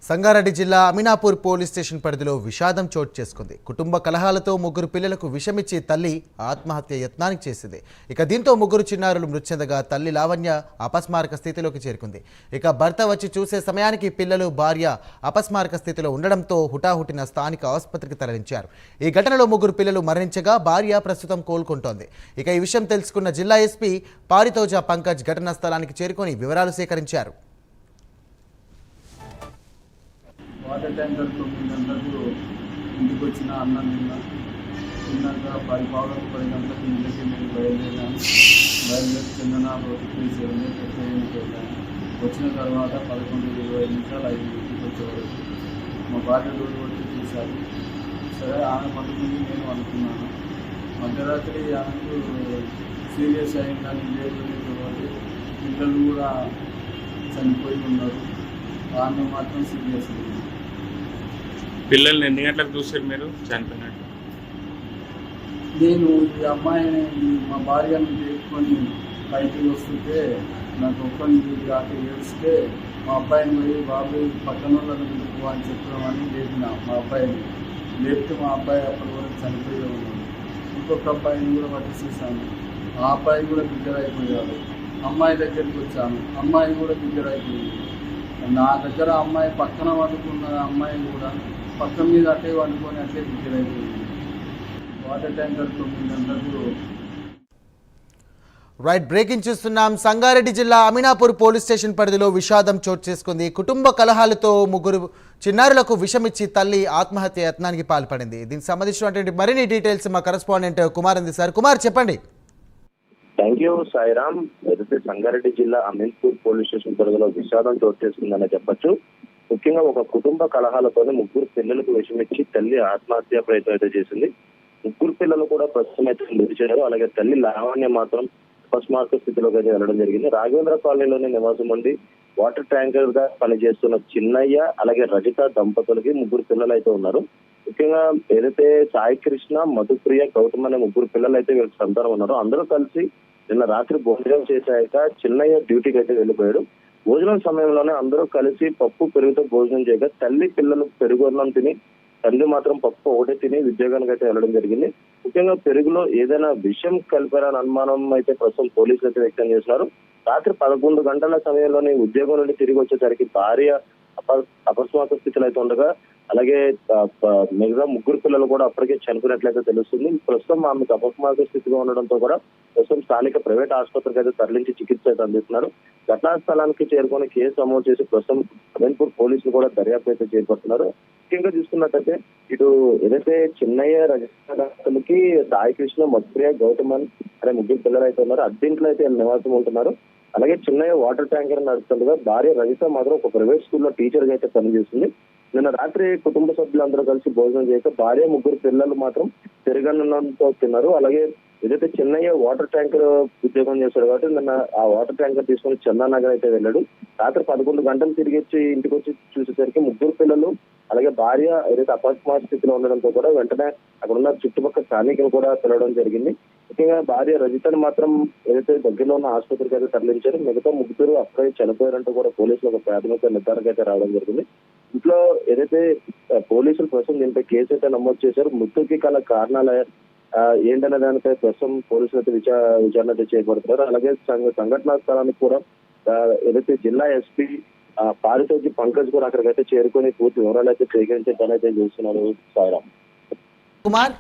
సంగారెడ్డి జిల్లా Aminapur police station పరిధిలో విషాదం చోటు చేసుకుంది. కుటుంబ కలహాలతో ముగ్గురు పిల్లలకు విషమిచ్చి తల్లి ఆత్మహత్య యత్నానికి చేసింది. ఇక దీంతో ముగ్గురు చిన్నారులు మృతి చెందగా తల్లి లావణ్య అపస్మారక స్థితిలోకి చేరుకుంది. ఇక భర్త వచ్చి చూసే సమయానికి పిల్లలు భార్య అపస్మారక స్థితిలో ఉండడంతో హుటాహుటిన స్థానిక ఆసుపత్రికి తరలించారు. ఈ ఘటనలో ముగ్గురు పిల్లలు మరణించగా భార్య ప్రస్తుతం కోలుకుంటోంది. ఇక ఈ విషయం తెలుసుకున్న జిల్లా ఎస్పీ పారితోజ పంకజ్ ఘటనా స్థలానికి చేరుకొని వివరాలు సేకరించారు. వాటర్ ట్యాంకర్ 9 గంటలకు ఇంటికి వచ్చిన అన్నం తిన్నాక 10 గంటలకు ఇంటికి నేను బయలుదేరి చందనాలు వెళ్ళాను. వచ్చిన తర్వాత 11:20 నిమిషాలు 5 వచ్చేవరకు మా భార్య రోజు వచ్చి చూశారు. సరే ఆమె పట్టుకుంది నేను అనుకున్నాను. మధ్యరాత్రి ఆమెకు సీరియస్ అయిందని లేదు, పిల్లలు కూడా చనిపోయి ఉన్నారు. ఆమె మాత్రం సీరియస్ అయింది. పిల్లల్ని ఎన్ని గంటలకు చూసారు మీరు చనిపోయినట్టు? నేను ఈ అమ్మాయిని మా భార్యను తీసుకొని బయటికి వస్తుంటే నాకు ఒక్కరిని కాక ఏడిస్తే మా అబ్బాయిని పోయి బాబు పక్కన వాళ్ళని ఎందుకు అని చెప్పామని లేపిన. మా అబ్బాయిని లేపితే మా అబ్బాయి అప్పటి వరకు చనిపోయే ఉన్నాడు. ఇంకొక అబ్బాయిని కూడా పట్టించేసాను. ఆ అబ్బాయి కూడా బిగ్గరైపోయాడు. అమ్మాయి దగ్గరికి వచ్చాను, అమ్మాయి కూడా బిగ్గరైపోయింది. నా దగ్గర అమ్మాయి పక్కన వండుకున్న అమ్మాయి కూడా పక్కన మీద అట్టే వండుకొని అట్లే బిగ్గరైపోయింది. వాటర్ ట్యాంకర్ 9 గంటలకు బ్రేకింగ్ చూస్తున్నాం. సంగారెడ్డి జిల్లా అమినాపూర్ పోలీస్ స్టేషన్ పరిధిలో విషాదం చోటు చేసుకుంది. కుటుంబ కలహాలతో ముగ్గురు చిన్నారులకు విషమిచ్చి తల్లి ఆత్మహత్య యత్నానికి పాల్పడింది. దీనికి సంబంధించినటువంటి మరిన్ని డీటెయిల్స్ మా కరెస్పాండెంట్ కుమార్ అందిస్తారు. కుమార్, చెప్పండి. Thank you Sairam. ఏదైతే సంగారెడ్డి జిల్లా అమీన్పూర్ పోలీస్ స్టేషన్ పరిధిలో విషాదం చోటు చేసుకుందనే చెప్పొచ్చు. ముఖ్యంగా ఒక కుటుంబ కలహాలతోనే ముగ్గురు పిల్లలకు విషమిచ్చి తల్లి ఆత్మహత్య ప్రయత్నం అయితే చేసింది. ముగ్గురు పిల్లలు కూడా ప్రస్తుతం అయితే మృతి చెందారు. అలాగే తల్లి లావణ్య మాత్రం అపస్మారక స్థితిలోకి అయితే వెళ్ళడం జరిగింది. రాఘవేంద్ర కాలనీలోని నివాసం ఉండి వాటర్ ట్యాంకర్ గా పనిచేస్తున్న చిన్నయ్య అలాగే రజిత దంపతులకి ముగ్గురు పిల్లలు అయితే ఉన్నారు. ముఖ్యంగా ఏదైతే సాయి కృష్ణ, మధుప్రియ, గౌతమ్ అనే ముగ్గురు పిల్లలు అయితే వీళ్ళకి సంతానం ఉన్నారు. అందరూ కలిసి నిన్న రాత్రి భోజనం చేశాక చిన్నయ్య డ్యూటీకి అయితే వెళ్ళిపోయాడు. భోజనం సమయంలోనే అందరూ కలిసి పప్పు పెరుగుతో భోజనం చేయగా తల్లి పిల్లలు పెరుగు అన్నం తిని, తండ్రి మాత్రం పప్పు ఒకటే తిని ఉద్యోగానికి అయితే వెళ్ళడం జరిగింది. ముఖ్యంగా పెరుగులో ఏదైనా విషయం కలిపారని అనుమానం అయితే ప్రస్తుతం పోలీసులు అయితే వ్యక్తం చేస్తున్నారు. రాత్రి 11 గంటల సమయంలోనే ఉద్యోగం నుండి తిరిగి వచ్చేసరికి భార్య అపస్మారక స్థితిలో అయితే ఉండగా, అలాగే మిగతా ముగ్గురు పిల్లలు కూడా అప్పటికే చనిపోయినట్లయితే తెలుస్తుంది. ప్రస్తుతం ఆమెకు అపస్మారక స్థితిలో ఉండడంతో కూడా ప్రస్తుతం స్థానిక ప్రైవేట్ ఆసుపత్రికి అయితే తరలించి చికిత్స అయితే అందిస్తున్నారు. ఘటనా స్థలానికి చేరుకొని కేసు నమోదు చేసి ప్రస్తుతం అమీన్పూర్ పోలీసులు కూడా దర్యాప్తు అయితే చేపడుతున్నారు. ముఖ్యంగా చూసుకున్నట్టయితే ఇటు ఏదైతే చిన్నయ్య రజతలకి సాయి కృష్ణ, మధుప్రియ, గౌతమన్ అనే ముగ్గురు పిల్లలు అయితే ఉన్నారు. అద్దీంట్లో అయితే నివాసం ఉంటున్నారు. అలాగే చిన్నయ్య వాటర్ ట్యాంకర్ నడుస్తుండగా భార్య రజిత మాత్రం ఒక ప్రైవేట్ స్కూల్లో టీచర్ గా అయితే పనిచేస్తుంది. నిన్న రాత్రి కుటుంబ సభ్యులందరూ కలిసి భోజనం చేస్తే భార్య, ముగ్గురు పిల్లలు మాత్రం పెరుగన్నంతో తిన్నారు. అలాగే ఏదైతే చిన్నయ్య వాటర్ ట్యాంకర్ ఉద్యోగం చేశాడు కాబట్టి నిన్న ఆ వాటర్ ట్యాంకర్ తీసుకొని చందానగర్ అయితే వెళ్ళాడు. రాత్రి 11 గంటలు తిరిగి వచ్చి ఇంటికి వచ్చి చూసేసరికి ముగ్గురు పిల్లలు అలాగే భార్య ఏదైతే అపస్మారక స్థితిలో ఉండడంతో కూడా వెంటనే అక్కడ ఉన్న చుట్టుపక్కల స్థానికులు కూడా పిలవడం జరిగింది. ముఖ్యంగా భార్య రజితను మాత్రం ఏదైతే దగ్గరలో ఉన్న ఆసుపత్రికి అయితే తరలించారు. మిగతా ముగ్గురు అప్పుడే చనిపోయారంటూ కూడా పోలీసులు ఒక ప్రాథమిక నిర్ధారణకు అయితే రావడం జరిగింది. ఇంట్లో ఏదైతే పోలీసులు ప్రస్తుతం దీనిపై కేసు అయితే నమోదు చేశారు. మృతికి గల కారణాలు ఏంటనే దానిపై ప్రస్తుతం పోలీసులు అయితే విచారణ అయితే చేపడుతున్నారు. అలాగే సంఘటనా స్థలానికి కూడా ఏదైతే జిల్లా ఎస్పీ పారితోజ పంకజ్ కూడా అక్కడికైతే చేరుకొని పూర్తి వివరాలు అయితే సేకరించే పని అయితే చేస్తున్నారు. సాయిరామ్. కుమార్.